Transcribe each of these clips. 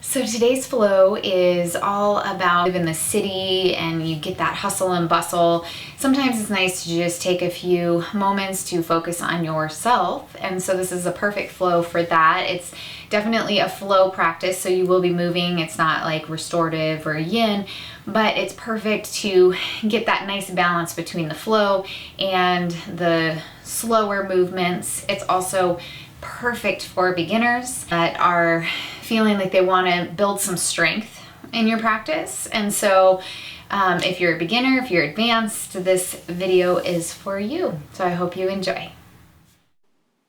So today's flow is all about living in the city and you get that hustle and bustle. Sometimes it's nice to just take a few moments to focus on yourself. And so this is a perfect flow for that. It's definitely a flow practice, so you will be moving. It's not like restorative or yin, but it's perfect to get that nice balance between the flow and the slower movements. It's also perfect for beginners that are feeling like they want to build some strength in your practice. And so if you're a beginner, if you're advanced, this video is for you. So I hope you enjoy.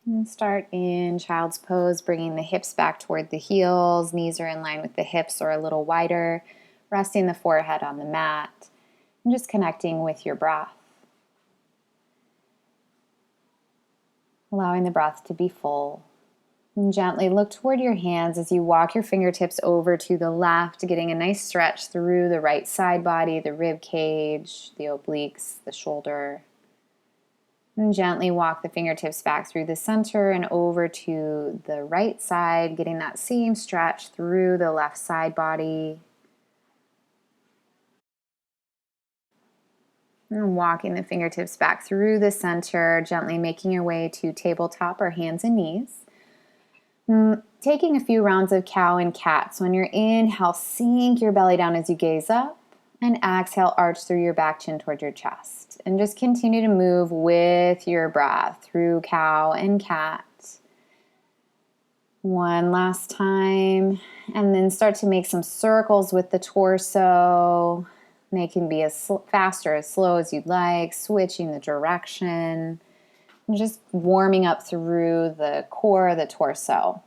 And start in child's pose, bringing the hips back toward the heels. Knees are in line with the hips or a little wider. Resting the forehead on the mat and just connecting with your breath. Allowing the breath to be full. And gently look toward your hands as you walk your fingertips over to the left, getting a nice stretch through the right side body, the rib cage, the obliques, the shoulder. And gently walk the fingertips back through the center and over to the right side, getting that same stretch through the left side body. And walking the fingertips back through the center, gently making your way to tabletop or hands and knees. Taking a few rounds of cow and cat. So on your inhale, sink your belly down as you gaze up. And exhale, arch through your back chin toward your chest. And just continue to move with your breath through cow and cat. One last time. And then start to make some circles with the torso. They can be as fast or as slow as you'd like, switching the direction, and just warming up through the core of the torso.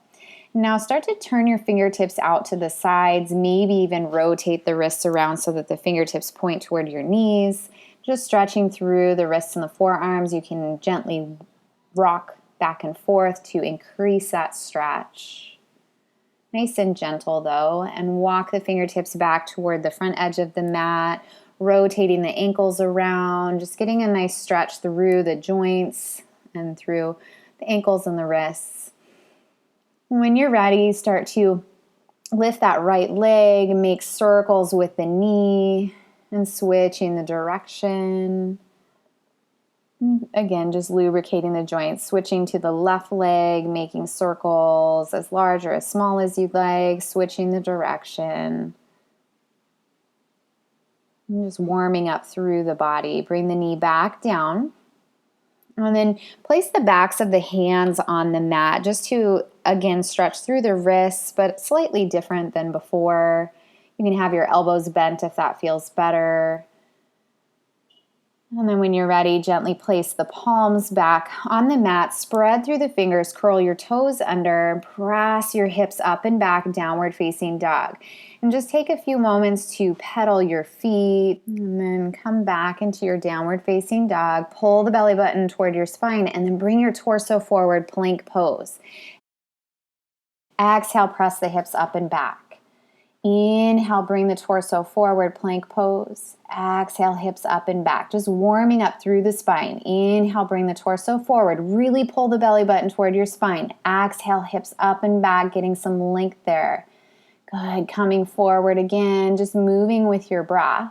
Now start to turn your fingertips out to the sides, maybe even rotate the wrists around so that the fingertips point toward your knees. Just stretching through the wrists and the forearms. You can gently rock back and forth to increase that stretch. Nice and gentle though, and walk the fingertips back toward the front edge of the mat, rotating the ankles around, just getting a nice stretch through the joints and through the ankles and the wrists. When you're ready, start to lift that right leg, make circles with the knee, and switching the direction. Again, just lubricating the joints, switching to the left leg, making circles as large or as small as you'd like, switching the direction. And just warming up through the body. Bring the knee back down. And then place the backs of the hands on the mat just to, again, stretch through the wrists, but slightly different than before. You can have your elbows bent if that feels better. And then when you're ready, gently place the palms back on the mat, spread through the fingers, curl your toes under, press your hips up and back, downward facing dog. And just take a few moments to pedal your feet and then come back into your downward facing dog. Pull the belly button toward your spine and then bring your torso forward, plank pose. Exhale, press the hips up and back. Inhale, bring the torso forward, plank pose. Exhale, hips up and back. Just warming up through the spine. Inhale, bring the torso forward. Really pull the belly button toward your spine. Exhale, hips up and back, getting some length there. Good. Coming forward again, just moving with your breath.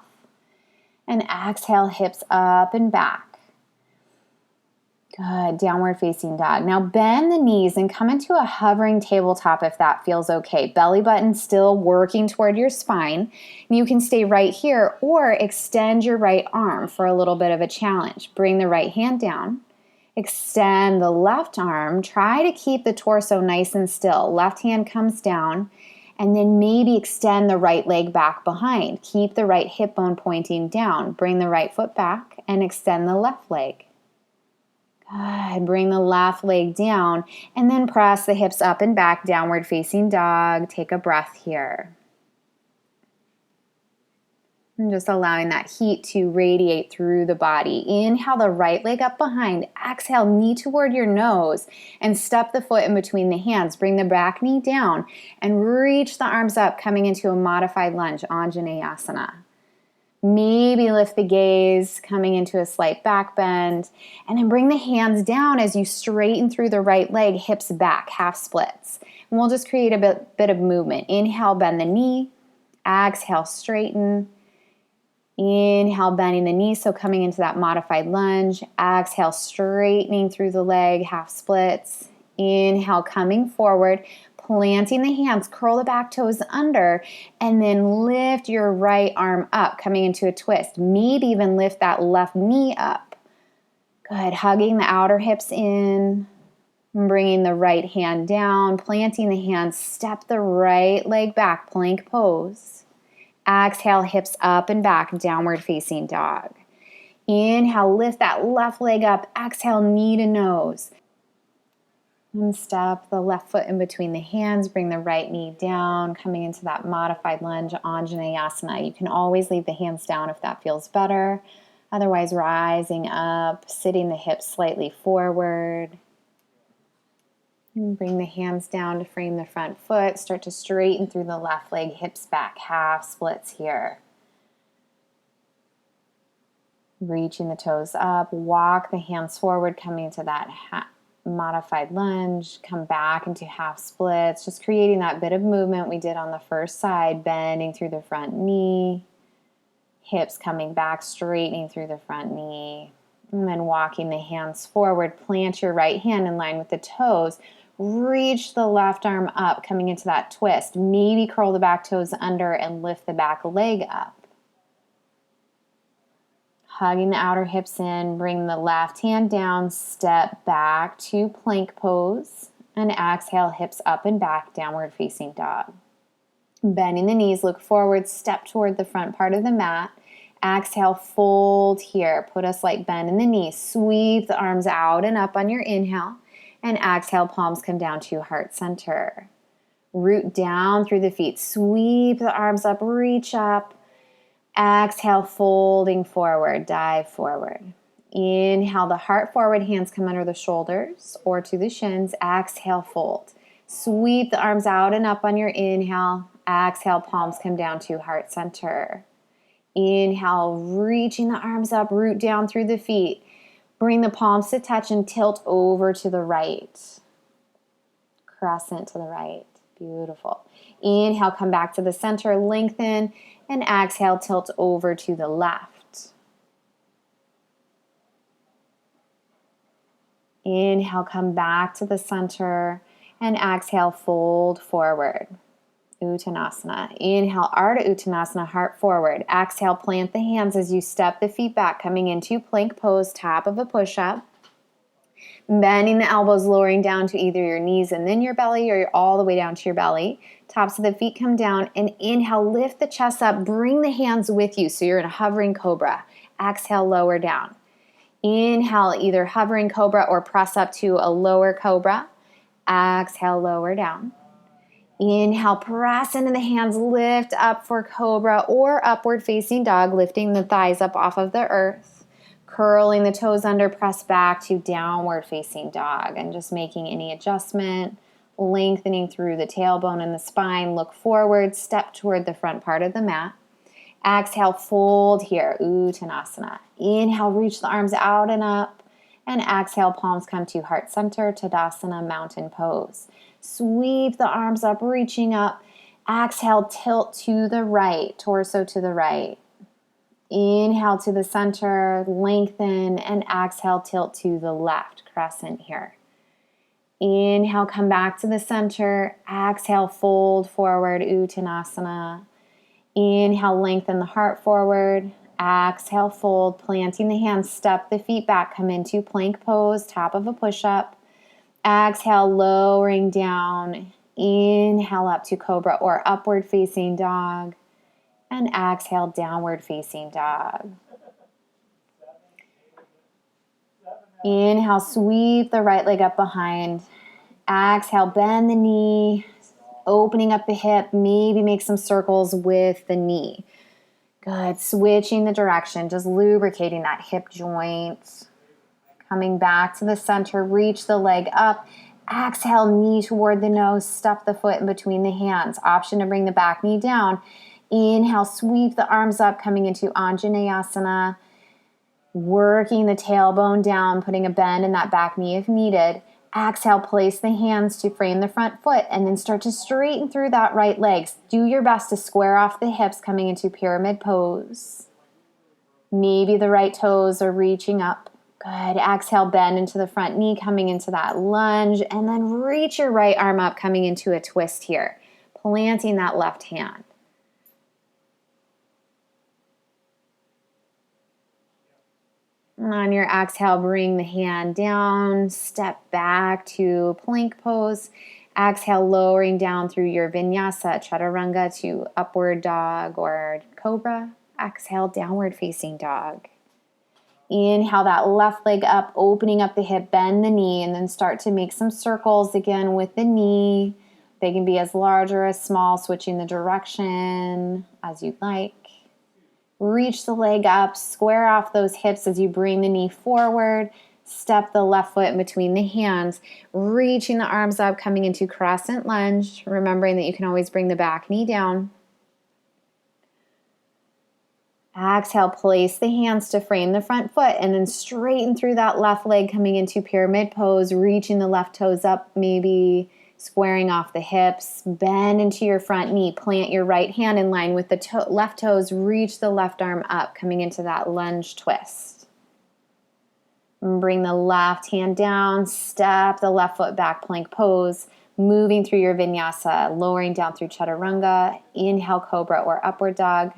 And exhale, hips up and back. Good. Downward facing dog. Now bend the knees and come into a hovering tabletop if that feels okay. Belly button still working toward your spine. You can stay right here or extend your right arm for a little bit of a challenge. Bring the right hand down. Extend the left arm. Try to keep the torso nice and still. Left hand comes down. And then maybe extend the right leg back behind. Keep the right hip bone pointing down. Bring the right foot back and extend the left leg. Good. Bring the left leg down and then press the hips up and back, downward facing dog. Take a breath here. And just allowing that heat to radiate through the body. Inhale the right leg up behind. Exhale, knee toward your nose and step the foot in between the hands. Bring the back knee down and reach the arms up, coming into a modified lunge, Anjaneyasana. Maybe lift the gaze, coming into a slight back bend, and then bring the hands down as you straighten through the right leg, hips back, half splits. And we'll just create a bit of movement. Inhale, bend the knee. Exhale, straighten. Inhale, bending the knee, so coming into that modified lunge. Exhale, straightening through the leg, half splits. Inhale, coming forward, planting the hands, curl the back toes under, and then lift your right arm up, coming into a twist. Maybe even lift that left knee up. Good, hugging the outer hips in, bringing the right hand down, planting the hands, step the right leg back, plank pose. Exhale, hips up and back, downward facing dog. Inhale, lift that left leg up. Exhale, knee to nose. And step the left foot in between the hands. Bring the right knee down, coming into that modified lunge, Anjaneyasana. You can always leave the hands down if that feels better. Otherwise, rising up, sitting the hips slightly forward. And bring the hands down to frame the front foot. Start to straighten through the left leg, hips back, half splits here. Reaching the toes up, walk the hands forward, coming into that modified lunge, come back into half splits, just creating that bit of movement we did on the first side, bending through the front knee, hips coming back, straightening through the front knee, and then walking the hands forward, plant your right hand in line with the toes, reach the left arm up, coming into that twist, maybe curl the back toes under and lift the back leg up. Hugging the outer hips in, bring the left hand down, step back to plank pose, and exhale, hips up and back, downward facing dog. Bending the knees, look forward, step toward the front part of the mat. Exhale, fold here, put a slight bend in the knees, sweep the arms out and up on your inhale, and exhale, palms come down to heart center. Root down through the feet, sweep the arms up, reach up. Exhale, folding forward, dive forward. Inhale, the heart forward, hands come under the shoulders or to the shins. Exhale, fold. Sweep the arms out and up on your inhale. Exhale, palms come down to heart center. Inhale, reaching the arms up, root down through the feet. Bring the palms to touch and tilt over to the right. Crescent to the right. Beautiful. Inhale, come back to the center, lengthen, and exhale, tilt over to the left. Inhale, come back to the center, and exhale, fold forward. Uttanasana. Inhale, Ardha Uttanasana, heart forward. Exhale, plant the hands as you step the feet back, coming into plank pose, top of a push-up. Bending the elbows, lowering down to either your knees and then your belly, or you're all the way down to your belly. Tops of the feet come down, and inhale, lift the chest up, bring the hands with you, so you're in a hovering cobra. Exhale, lower down. Inhale, either hovering cobra or press up to a lower cobra. Exhale, lower down. Inhale, press into the hands, lift up for cobra or upward facing dog, lifting the thighs up off of the earth. Curling the toes under, press back to downward facing dog, and just making any adjustment, lengthening through the tailbone and the spine. Look forward, step toward the front part of the mat. Exhale, fold here, Uttanasana. Inhale, reach the arms out and up, and exhale, palms come to heart center, Tadasana, mountain pose. Sweep the arms up, reaching up. Exhale, tilt to the right, torso to the right. Inhale to the center, lengthen, and exhale, tilt to the left, crescent here. Inhale, come back to the center. Exhale, fold forward, Uttanasana. Inhale, lengthen the heart forward. Exhale, fold, planting the hands, step the feet back, come into plank pose, top of a push-up. Exhale, lowering down. Inhale up to cobra or upward facing dog. And exhale, downward facing dog. Inhale, sweep the right leg up behind. Exhale, bend the knee, opening up the hip, maybe make some circles with the knee. Good, switching the direction, just lubricating that hip joint. Coming back to the center, reach the leg up. Exhale, knee toward the nose, step the foot in between the hands. Option to bring the back knee down. Inhale, sweep the arms up, coming into Anjaneyasana. Working the tailbone down, putting a bend in that back knee if needed. Exhale, place the hands to frame the front foot and then start to straighten through that right leg. Do your best to square off the hips, coming into pyramid pose. Maybe the right toes are reaching up. Good. Exhale, bend into the front knee, coming into that lunge, and then reach your right arm up, coming into a twist here, planting that left hand. And on your exhale, bring the hand down, step back to plank pose. Exhale, lowering down through your vinyasa, chaturanga to upward dog or cobra. Exhale, downward facing dog. Inhale that left leg up, opening up the hip, bend the knee, and then start to make some circles again with the knee. They can be as large or as small, switching the direction as you'd like. Reach the leg up, square off those hips as you bring the knee forward. Step the left foot in between the hands, reaching the arms up, coming into crescent lunge, remembering that you can always bring the back knee down. Exhale, place the hands to frame the front foot and then straighten through that left leg, coming into pyramid pose, reaching the left toes up, maybe squaring off the hips. Bend into your front knee, plant your right hand in line with the left toes, reach the left arm up, coming into that lunge twist. Bring the left hand down, step the left foot back, plank pose, moving through your vinyasa, lowering down through chaturanga. Inhale, cobra or upward dog.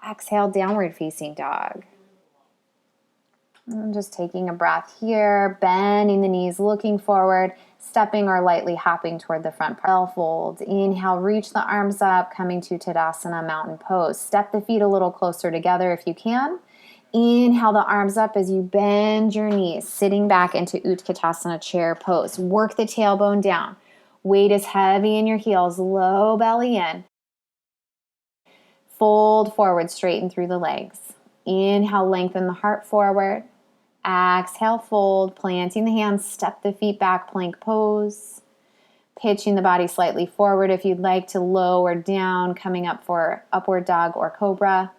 Exhale, downward facing dog. And just taking a breath here, bending the knees, looking forward, stepping or lightly hopping toward the front part. Fold. Inhale, reach the arms up, coming to Tadasana, mountain pose. Step the feet a little closer together if you can. Inhale the arms up as you bend your knees, sitting back into Utkatasana, chair pose. Work the tailbone down. Weight is heavy in your heels, low belly in. Fold forward, straighten through the legs. Inhale, lengthen the heart forward. Exhale, fold, planting the hands, step the feet back, plank pose. Pitching the body slightly forward if you'd like to lower down, coming up for upward dog or cobra.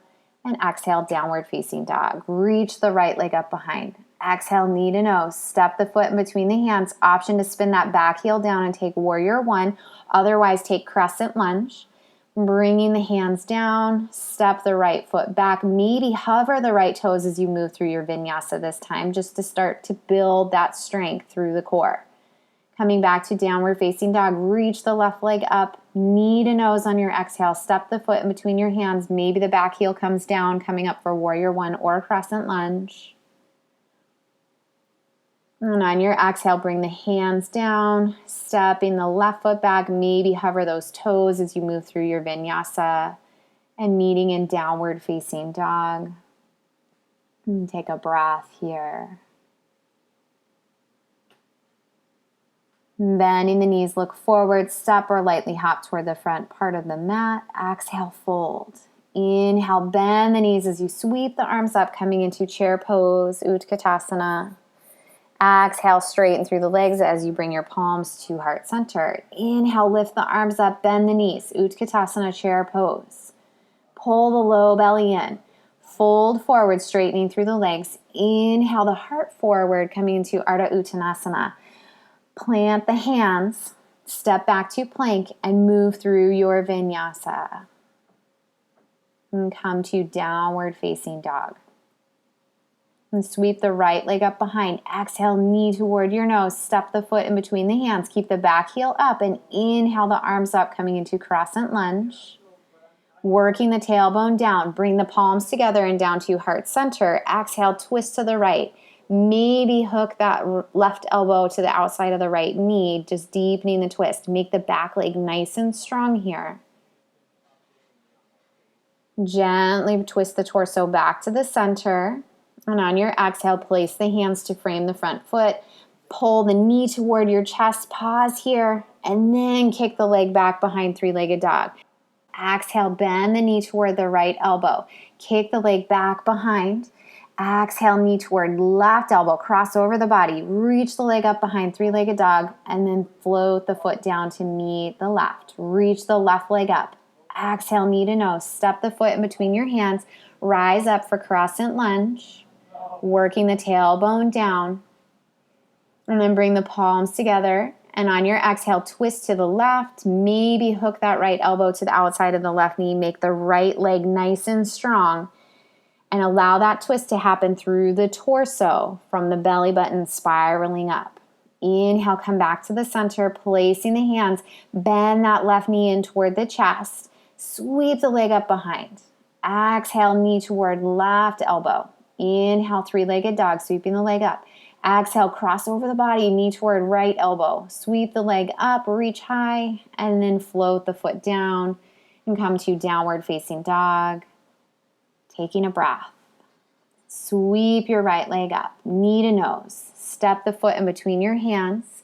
And exhale, downward facing dog. Reach the right leg up behind. Exhale, knee to nose. Step the foot in between the hands. Option to spin that back heel down and take warrior one. Otherwise, take crescent lunge. Bringing the hands down, step the right foot back. Maybe hover the right toes as you move through your vinyasa this time, just to start to build that strength through the core. Coming back to downward facing dog, reach the left leg up, knee to nose on your exhale. Step the foot in between your hands. Maybe the back heel comes down, coming up for warrior one or crescent lunge. And on your exhale, bring the hands down, stepping the left foot back, maybe hover those toes as you move through your vinyasa, and meeting in downward facing dog. And take a breath here. Bending the knees, look forward, step or lightly hop toward the front part of the mat. Exhale, fold. Inhale, bend the knees as you sweep the arms up, coming into chair pose, Utkatasana. Exhale, straighten through the legs as you bring your palms to heart center. Inhale, lift the arms up, bend the knees, Utkatasana, chair pose. Pull the low belly in. Fold forward, straightening through the legs. Inhale the heart forward, coming into Ardha Uttanasana. Plant the hands, step back to plank, and move through your vinyasa. And come to downward facing dog. And sweep the right leg up behind. Exhale, knee toward your nose. Step the foot in between the hands. Keep the back heel up and inhale the arms up, coming into crescent lunge. Working the tailbone down. Bring the palms together and down to heart center. Exhale, twist to the right. Maybe hook that left elbow to the outside of the right knee, just deepening the twist. Make the back leg nice and strong here. Gently twist the torso back to the center. And on your exhale, place the hands to frame the front foot. Pull the knee toward your chest. Pause here. And then kick the leg back behind three-legged dog. Exhale, bend the knee toward the right elbow. Kick the leg back behind. Exhale, knee toward left elbow. Cross over the body. Reach the leg up behind three-legged dog. And then float the foot down to meet the left. Reach the left leg up. Exhale, knee to nose. Step the foot in between your hands. Rise up for crescent lunge, working the tailbone down. And then bring the palms together. And on your exhale, twist to the left. Maybe hook that right elbow to the outside of the left knee. Make the right leg nice and strong. And allow that twist to happen through the torso from the belly button spiraling up. Inhale, come back to the center, placing the hands. Bend that left knee in toward the chest. Sweep the leg up behind. Exhale, knee toward left elbow. Inhale, three-legged dog, sweeping the leg up. Exhale, cross over the body, knee toward right elbow. Sweep the leg up, reach high, and then float the foot down and come to downward facing dog. Taking a breath. Sweep your right leg up, knee to nose. Step the foot in between your hands.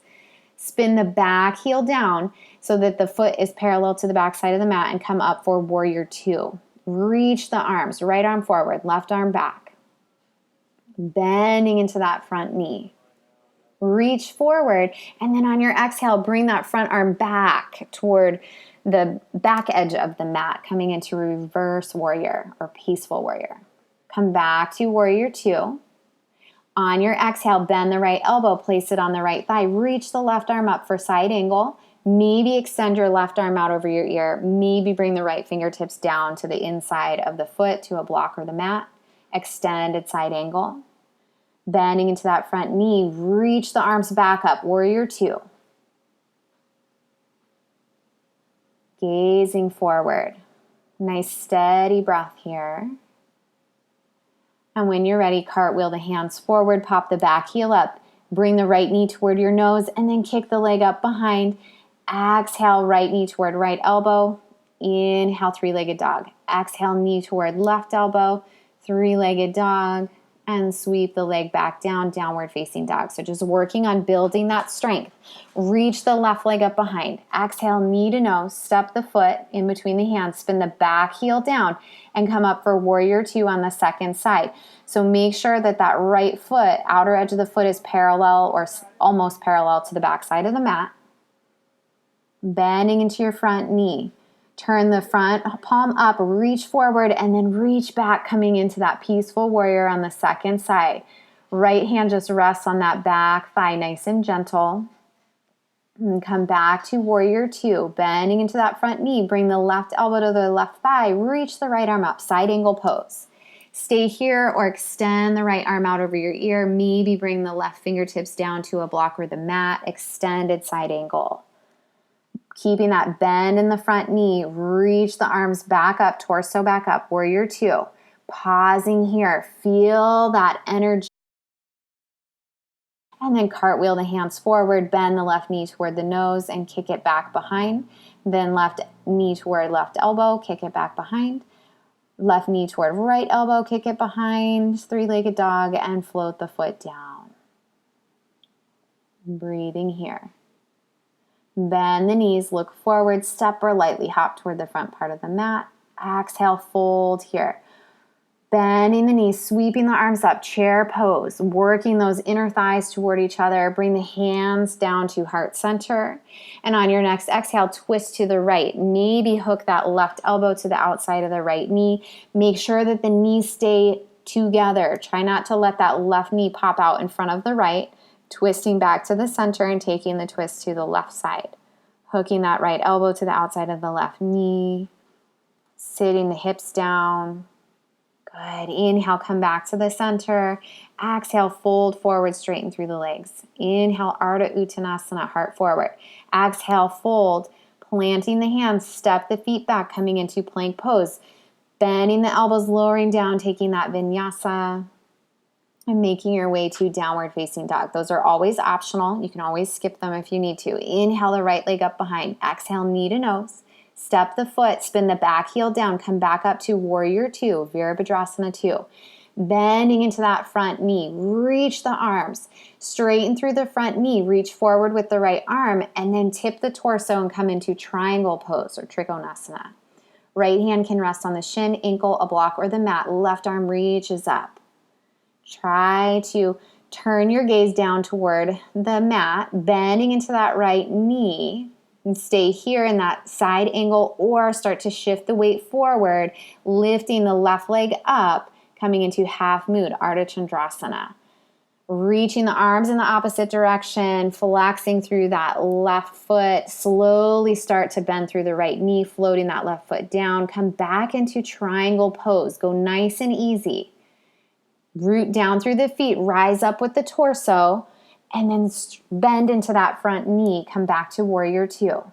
Spin the back heel down so that the foot is parallel to the back side of the mat and come up for warrior two. Reach the arms, right arm forward, left arm back. Bending into that front knee. Reach forward, and then on your exhale, bring that front arm back toward the back edge of the mat, coming into reverse warrior or peaceful warrior. Come back to warrior two. On your exhale, bend the right elbow, place it on the right thigh. Reach the left arm up for side angle. Maybe extend your left arm out over your ear. Maybe bring the right fingertips down to the inside of the foot to a block or the mat. Extended side angle. Bending into that front knee. Reach the arms back up. Warrior two. Gazing forward. Nice steady breath here. And when you're ready, cartwheel the hands forward, pop the back heel up, bring the right knee toward your nose, and then kick the leg up behind. Exhale, right knee toward right elbow. Inhale, three-legged dog. Exhale, knee toward left elbow, three-legged dog. And sweep the leg back down, downward facing dog. So just working on building that strength. Reach the left leg up behind. Exhale, knee to nose. Step the foot in between the hands. Spin the back heel down and come up for warrior two on the second side. So make sure that that right foot, outer edge of the foot is parallel or almost parallel to the back side of the mat. Bending into your front knee. Turn the front palm up, reach forward, and then reach back, coming into that peaceful warrior on the second side. Right hand just rests on that back thigh, nice and gentle. And come back to warrior two, bending into that front knee. Bring the left elbow to the left thigh. Reach the right arm up, side angle pose. Stay here or extend the right arm out over your ear. Maybe bring the left fingertips down to a block or the mat. Extended side angle. Keeping that bend in the front knee, reach the arms back up, torso back up, warrior two. Pausing here, feel that energy. And then cartwheel the hands forward, bend the left knee toward the nose and kick it back behind. Then left knee toward left elbow, kick it back behind. Left knee toward right elbow, kick it behind. Three-legged dog and float the foot down. Breathing here. Bend the knees, look forward, step or lightly hop toward the front part of the mat. Exhale, fold here. Bending the knees, sweeping the arms up, chair pose, working those inner thighs toward each other. Bring the hands down to heart center. And on your next exhale, twist to the right. Maybe hook that left elbow to the outside of the right knee. Make sure that the knees stay together. Try not to let that left knee pop out in front of the right. Twisting back to the center and taking the twist to the left side. Hooking that right elbow to the outside of the left knee. Sitting the hips down. Good. Inhale, come back to the center. Exhale, fold forward, straighten through the legs. Inhale, Ardha Uttanasana, heart forward. Exhale, fold, planting the hands, step the feet back, coming into plank pose. Bending the elbows, lowering down, taking that vinyasa. And making your way to downward facing dog. Those are always optional. You can always skip them if you need to. Inhale the right leg up behind. Exhale, knee to nose. Step the foot, spin the back heel down. Come back up to warrior two, Virabhadrasana 2. Bending into that front knee. Reach the arms. Straighten through the front knee. Reach forward with the right arm. And then tip the torso and come into triangle pose or Trikonasana. Right hand can rest on the shin, ankle, a block, or the mat. Left arm reaches up. Try to turn your gaze down toward the mat, bending into that right knee. And stay here in that side angle or start to shift the weight forward, lifting the left leg up, coming into half moon, Ardha Chandrasana. Reaching the arms in the opposite direction, flexing through that left foot, slowly start to bend through the right knee, floating that left foot down. Come back into triangle pose. Go nice and easy. Root down through the feet, rise up with the torso, and then bend into that front knee. Come back to warrior two.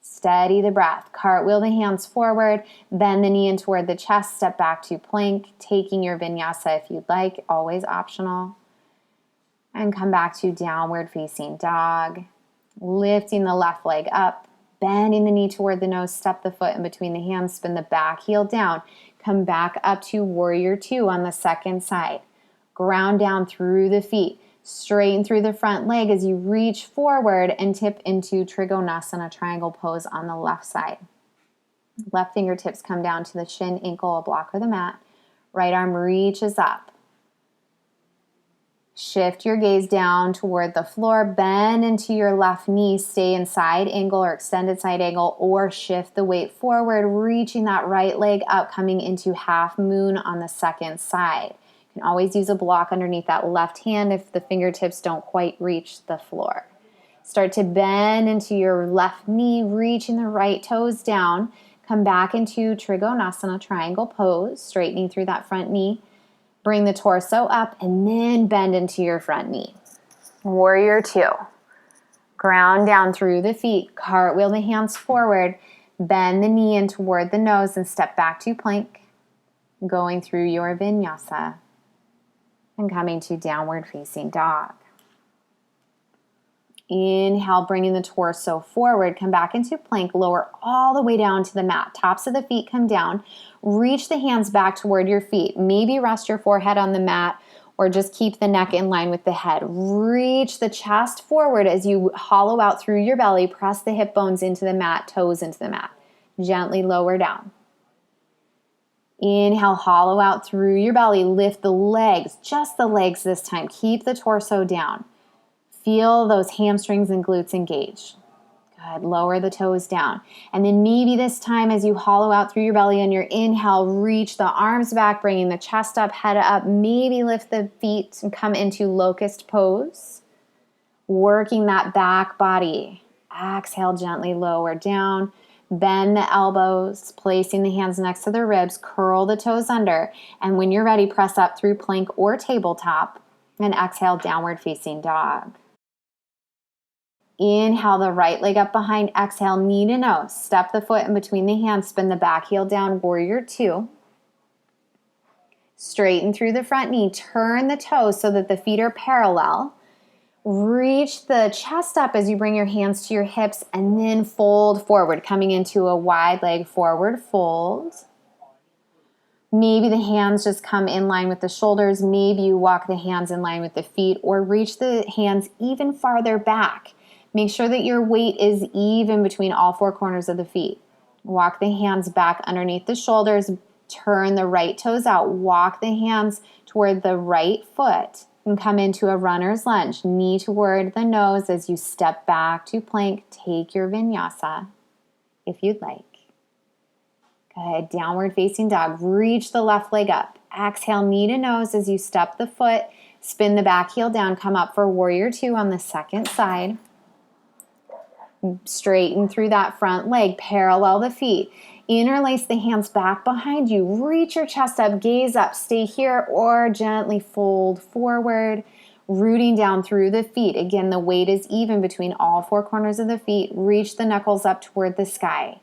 Steady the breath. Cartwheel the hands forward, bend the knee in toward the chest, step back to plank, taking your vinyasa if you'd like, always optional. And come back to downward facing dog. Lifting the left leg up, bending the knee toward the nose, step the foot in between the hands, spin the back heel down. Come back up to warrior two on the second side. Ground down through the feet. Straighten through the front leg as you reach forward and tip into Trikonasana, triangle pose on the left side. Left fingertips come down to the shin, ankle, a block or the mat. Right arm reaches up. Shift your gaze down toward the floor. Bend into your left knee. Stay in side angle or extended side angle, or shift the weight forward, reaching that right leg up, coming into half moon on the second side. You can always use a block underneath that left hand if the fingertips don't quite reach the floor. Start to bend into your left knee, reaching the right toes down. Come back into Trikonasana, triangle pose, straightening through that front knee. Bring the torso up and then bend into your front knee. Warrior two. Ground down through the feet. Cartwheel the hands forward. Bend the knee in toward the nose and step back to plank. Going through your vinyasa. And coming to downward facing dog. Inhale, bringing the torso forward. Come back into plank. Lower all the way down to the mat. Tops of the feet come down. Reach the hands back toward your feet. Maybe rest your forehead on the mat or just keep the neck in line with the head. Reach the chest forward as you hollow out through your belly. Press the hip bones into the mat, toes into the mat. Gently lower down. Inhale, hollow out through your belly. Lift the legs, just the legs this time. Keep the torso down. Feel those hamstrings and glutes engage. Good. Lower the toes down. And then maybe this time as you hollow out through your belly on your inhale, reach the arms back, bringing the chest up, head up. Maybe lift the feet and come into locust pose. Working that back body. Exhale, gently lower down. Bend the elbows, placing the hands next to the ribs. Curl the toes under. And when you're ready, press up through plank or tabletop. And exhale, downward facing dog. Inhale the right leg up behind. Exhale, knee to nose. Step the foot in between the hands. Spin the back heel down, warrior two. Straighten through the front knee. Turn the toes so that the feet are parallel. Reach the chest up as you bring your hands to your hips and then fold forward, coming into a wide leg forward fold. Maybe the hands just come in line with the shoulders. Maybe you walk the hands in line with the feet or reach the hands even farther back. Make sure that your weight is even between all four corners of the feet. Walk the hands back underneath the shoulders. Turn the right toes out. Walk the hands toward the right foot and come into a runner's lunge. Knee toward the nose as you step back to plank. Take your vinyasa if you'd like. Good. Downward facing dog. Reach the left leg up. Exhale, knee to nose as you step the foot. Spin the back heel down. Come up for warrior two on the second side. Straighten through that front leg. Parallel the feet. Interlace the hands back behind you. Reach your chest up. Gaze up. Stay here or gently fold forward. Rooting down through the feet. Again, the weight is even between all four corners of the feet. Reach the knuckles up toward the sky.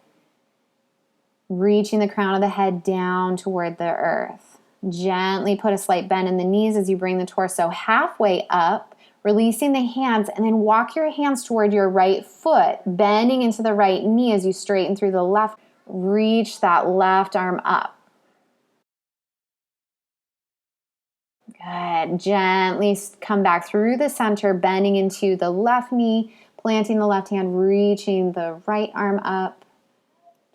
Reaching the crown of the head down toward the earth. Gently put a slight bend in the knees as you bring the torso halfway up. Releasing the hands and then walk your hands toward your right foot, bending into the right knee as you straighten through the left. Reach that left arm up. Good. Gently come back through the center, bending into the left knee, planting the left hand, reaching the right arm up.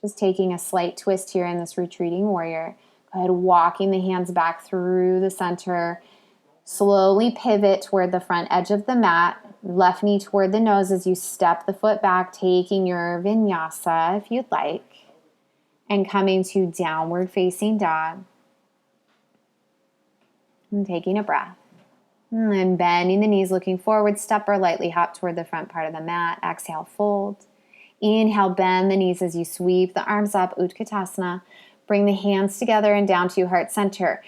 Just taking a slight twist here in this retreating warrior. Go ahead, walking the hands back through the center. Slowly pivot toward the front edge of the mat. Left knee toward the nose as you step the foot back, taking your vinyasa if you'd like. And coming to downward facing dog. And taking a breath. And then bending the knees, looking forward, step or lightly hop toward the front part of the mat. Exhale, fold. Inhale, bend the knees as you sweep the arms up, Utkatasana. Bring the hands together and down to heart center.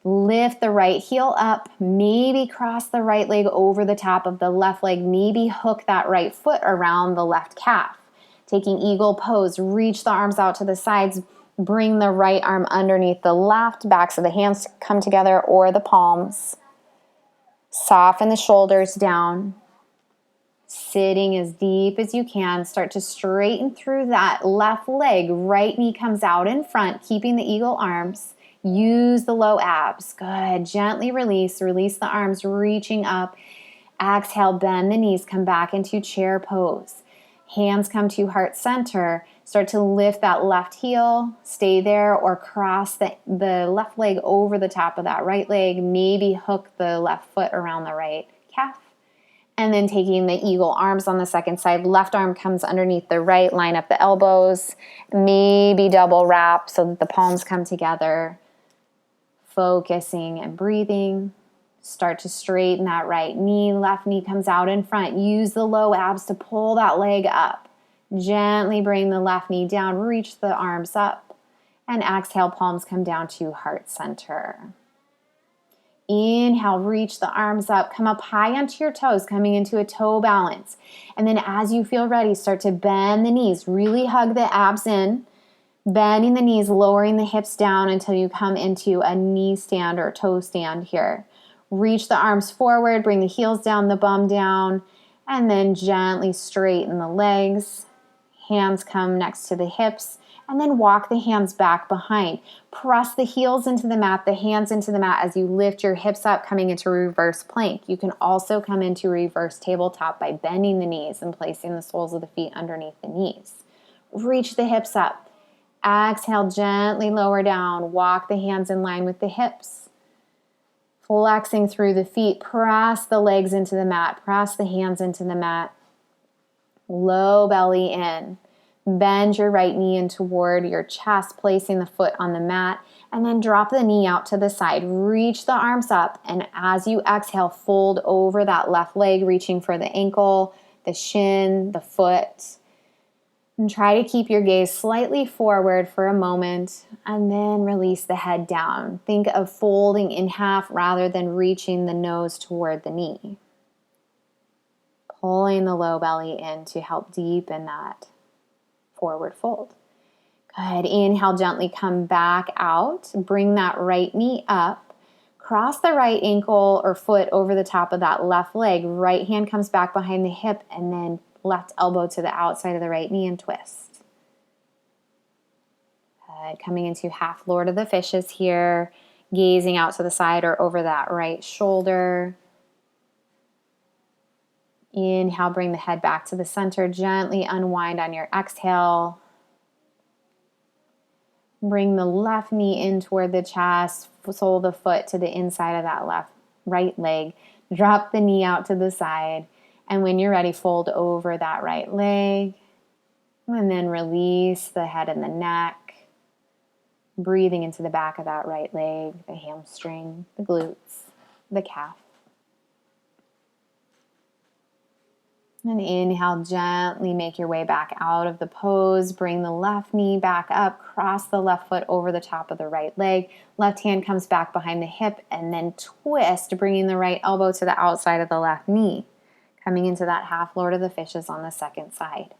Lift the right heel up, maybe cross the right leg over the top of the left leg, maybe hook that right foot around the left calf. Taking eagle pose, reach the arms out to the sides, bring the right arm underneath the left, backs of the hands come together or the palms. Soften the shoulders down. Sitting as deep as you can. Start to straighten through that left leg. Right knee comes out in front, keeping the eagle arms. Use the low abs. Good. Gently release. Release the arms, reaching up. Exhale, bend the knees. Come back into chair pose. Hands come to heart center. Start to lift that left heel. Stay there or cross the left leg over the top of that right leg. Maybe hook the left foot around the right calf. And then taking the eagle arms on the second side. Left arm comes underneath the right. Line up the elbows. Maybe double wrap so that the palms come together. Focusing and breathing. Start to straighten that right knee. Left knee comes out in front. Use the low abs to pull that leg up. Gently bring the left knee down. Reach the arms up. And exhale, palms come down to heart center. Inhale, reach the arms up. Come up high onto your toes, coming into a toe balance. And then as you feel ready, start to bend the knees. Really hug the abs in. Bending the knees, lowering the hips down until you come into a knee stand or toe stand here. Reach the arms forward, bring the heels down, the bum down, and then gently straighten the legs. Hands come next to the hips, and then walk the hands back behind. Press the heels into the mat, the hands into the mat as you lift your hips up, coming into reverse plank. You can also come into reverse tabletop by bending the knees and placing the soles of the feet underneath the knees. Reach the hips up. Exhale, gently lower down. Walk the hands in line with the hips. Flexing through the feet. Press the legs into the mat. Press the hands into the mat. Low belly in. Bend your right knee in toward your chest, placing the foot on the mat. And then drop the knee out to the side. Reach the arms up. And as you exhale, fold over that left leg, reaching for the ankle, the shin, the foot. And try to keep your gaze slightly forward for a moment and then release the head down. Think of folding in half rather than reaching the nose toward the knee. Pulling the low belly in to help deepen that forward fold. Good. Inhale, gently come back out. Bring that right knee up. Cross the right ankle or foot over the top of that left leg. Right hand comes back behind the hip and then left elbow to the outside of the right knee and twist. Good. Coming into half Lord of the Fishes here. Gazing out to the side or over that right shoulder. Inhale, bring the head back to the center. Gently unwind on your exhale. Bring the left knee in toward the chest. Sole the foot to the inside of that right leg. Drop the knee out to the side. And when you're ready, fold over that right leg. And then release the head and the neck. Breathing into the back of that right leg, the hamstring, the glutes, the calf. And inhale, gently make your way back out of the pose. Bring the left knee back up. Cross the left foot over the top of the right leg. Left hand comes back behind the hip. And then twist, bringing the right elbow to the outside of the left knee. Coming into that half Lord of the Fishes on the second side.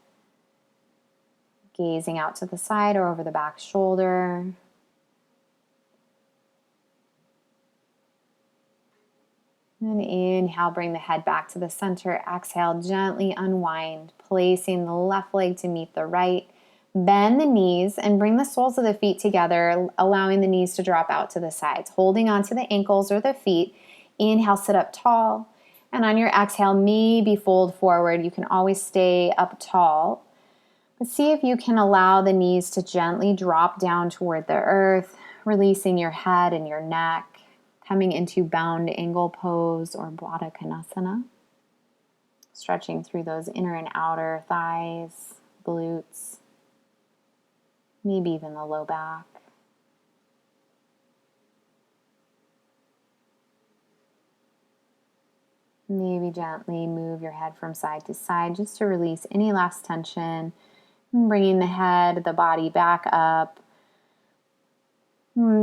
Gazing out to the side or over the back shoulder. And inhale, bring the head back to the center. Exhale, gently unwind, placing the left leg to meet the right. Bend the knees and bring the soles of the feet together, allowing the knees to drop out to the sides. Holding onto the ankles or the feet. Inhale, sit up tall. And on your exhale, maybe fold forward. You can always stay up tall. But see if you can allow the knees to gently drop down toward the earth, releasing your head and your neck, coming into bound angle pose or Baddha Konasana. Stretching through those inner and outer thighs, glutes, maybe even the low back. Maybe gently move your head from side to side just to release any last tension. Bringing the head, the body back up.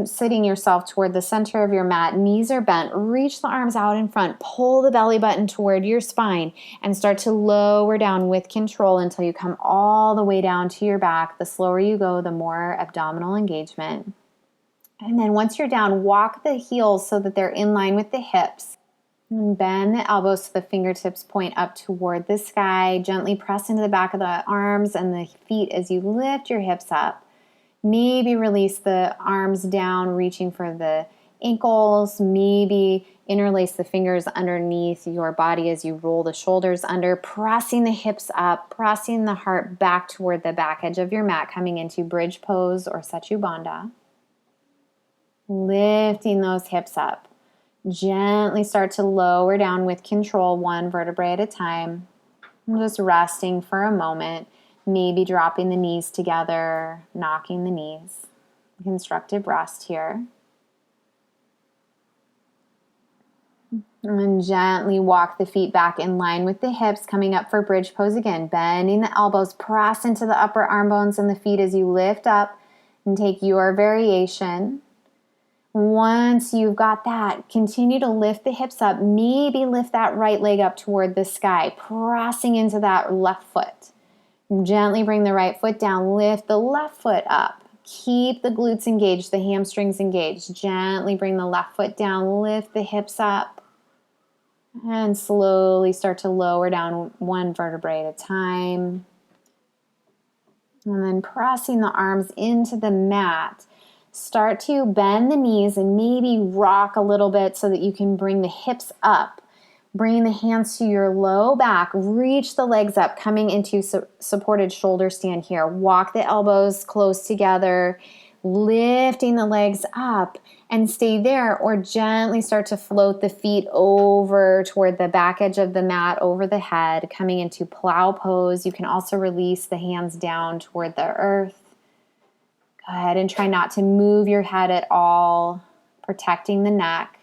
Sitting yourself toward the center of your mat, knees are bent, reach the arms out in front, pull the belly button toward your spine, and start to lower down with control until you come all the way down to your back. The slower you go, the more abdominal engagement. And then once you're down, walk the heels so that they're in line with the hips. And bend the elbows so the fingertips point up toward the sky. Gently press into the back of the arms and the feet as you lift your hips up. Maybe release the arms down, reaching for the ankles. Maybe interlace the fingers underneath your body as you roll the shoulders under, pressing the hips up, pressing the heart back toward the back edge of your mat, coming into bridge pose or Setu Bandha. Lifting those hips up. Gently start to lower down with control, one vertebrae at a time. I'm just resting for a moment. Maybe dropping the knees together, knocking the knees. Constructive rest here. And then gently walk the feet back in line with the hips, coming up for bridge pose again. Bending the elbows, press into the upper arm bones and the feet as you lift up and take your variation. Once you've got that, continue to lift the hips up. Maybe lift that right leg up toward the sky, pressing into that left foot. Gently bring the right foot down, lift the left foot up. Keep the glutes engaged, the hamstrings engaged. Gently bring the left foot down, lift the hips up. And slowly start to lower down one vertebrae at a time. And then pressing the arms into the mat. Start to bend the knees and maybe rock a little bit so that you can bring the hips up. Bring the hands to your low back. Reach the legs up, coming into supported shoulder stand here. Walk the elbows close together, lifting the legs up and stay there, or gently start to float the feet over toward the back edge of the mat, over the head, coming into plow pose. You can also release the hands down toward the earth. Go ahead and try not to move your head at all, protecting the neck.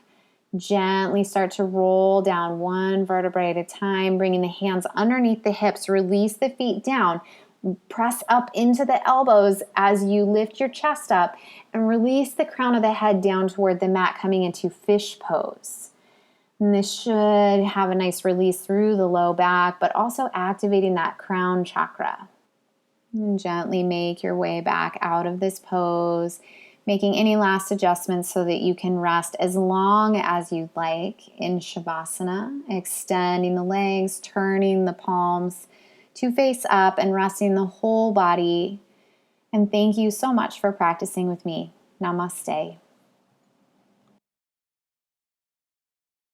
Gently start to roll down one vertebrae at a time, bringing the hands underneath the hips. Release the feet down. Press up into the elbows as you lift your chest up and release the crown of the head down toward the mat, coming into fish pose. And this should have a nice release through the low back, but also activating that crown chakra. And gently make your way back out of this pose, making any last adjustments so that you can rest as long as you'd like in Shavasana, extending the legs, turning the palms to face up and resting the whole body. And thank you so much for practicing with me. Namaste.